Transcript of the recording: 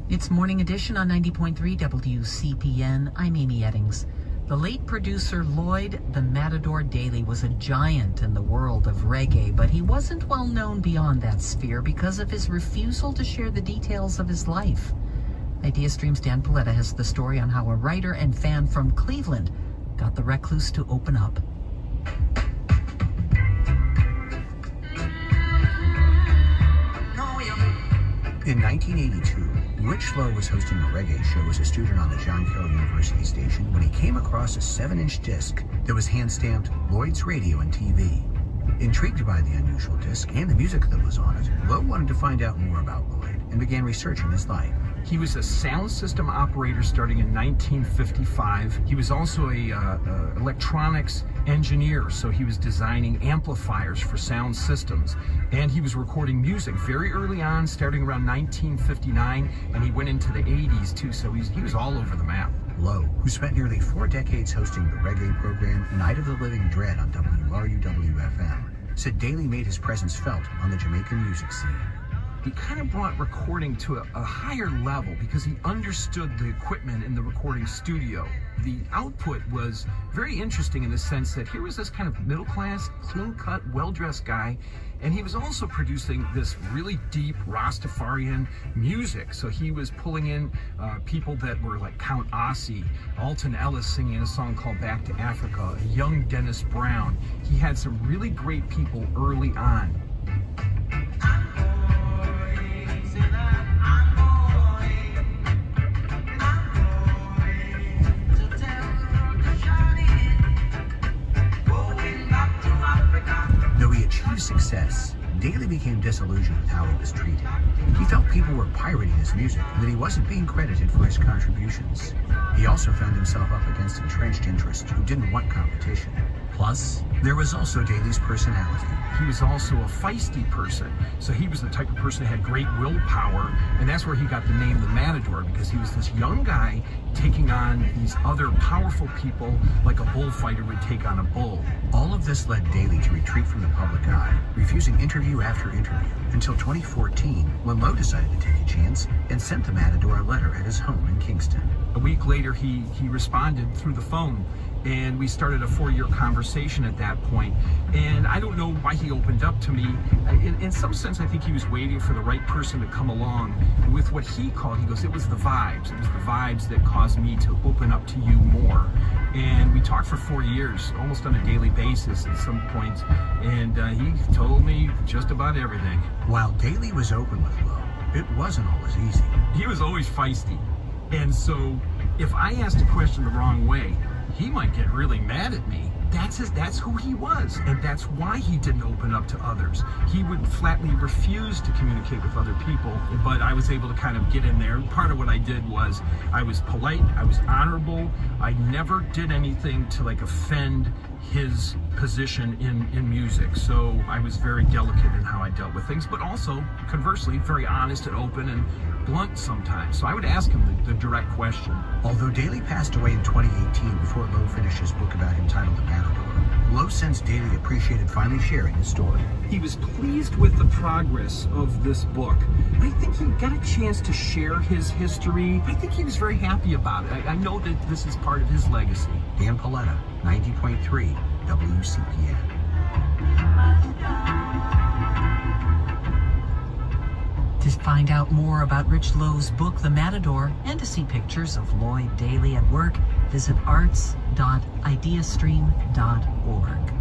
It's Morning Edition on 90.3 WCPN. I'm Amy Eddings. The late producer Lloyd "The Matador" Daly was a giant in the world of reggae, but he wasn't well known beyond that sphere because of his refusal to share the details of his life. IdeaStream's Dan Paletta has the story on how a writer and fan from Cleveland got the recluse to open up. In 1982, Rich Lowe was hosting a reggae show as a student on the John Carroll University station when he came across a 7-inch disc that was hand-stamped Lloyd's Radio and TV. Intrigued by the unusual disc and the music that was on it, Lowe wanted to find out more about Lloyd and began researching his life. He was a sound system operator starting in 1955. He was also a electronics engineer, so he was designing amplifiers for sound systems. And he was recording music very early on, starting around 1959, and he went into the 80s too, so he was all over the map. Lowe, who spent nearly 4 decades hosting the reggae program Night of the Living Dread on WRUW-FM, said Daly made his presence felt on the Jamaican music scene. He kind of brought recording to a higher level because he understood the equipment in the recording studio. The output was very interesting in the sense that here was this kind of middle-class, clean-cut, well-dressed guy, and he was also producing this really deep Rastafarian music. So he was pulling in people that were like Count Ossie, Alton Ellis singing a song called Back to Africa, a young Dennis Brown. He had some really great people early on. Though he achieved success, Daly became disillusioned with how he was treated. He felt people were pirating his music and that he wasn't being credited for his contributions. He also found himself up against entrenched interests who didn't want competition. Plus, there was also Daly's personality. He was also a feisty person, so he was the type of person that had great willpower, and that's where he got the name the Matador, because he was this young guy taking on these other powerful people like a bullfighter would take on a bull. All of this led Daly to retreat from the public eye, refusing interview after interview, until 2014, when Lowe decided to take a chance and sent the Matador a letter at his home in Kingston. A week later, he responded through the phone, and we started a 4-year conversation at that point. And I don't know why he opened up to me. In some sense, I think he was waiting for the right person to come along with what he called, he goes, it was the vibes. It was the vibes that caused me to open up to you more. And we talked for 4 years, almost on a daily basis at some points. And he told me just about everything. While Daly was open with Lowe, it wasn't always easy. He was always feisty. And so if I asked a question the wrong way, he might get really mad at me. That's who he was, and that's why he didn't open up to others. He would flatly refuse to communicate with other people, but I was able to kind of get in there. Part of what I did was I was polite, I was honorable, I never did anything to like offend his position in music. So I was very delicate in how I dealt with things, but also conversely very honest and open and blunt sometimes. So I would ask him the direct question. Although Daly passed away in 2018 before Lowe finished his book about him titled The Matador, Lowe sensed Daly appreciated finally sharing his story. He was pleased with the progress of this book. I think he got a chance to share his history. I think he was very happy about it. I know that this is part of his legacy. Dan Paletta, 90.3 WCPN. To find out more about Rich Lowe's book, The Matador, and to see pictures of Lloyd Daly at work, visit arts.ideastream.org.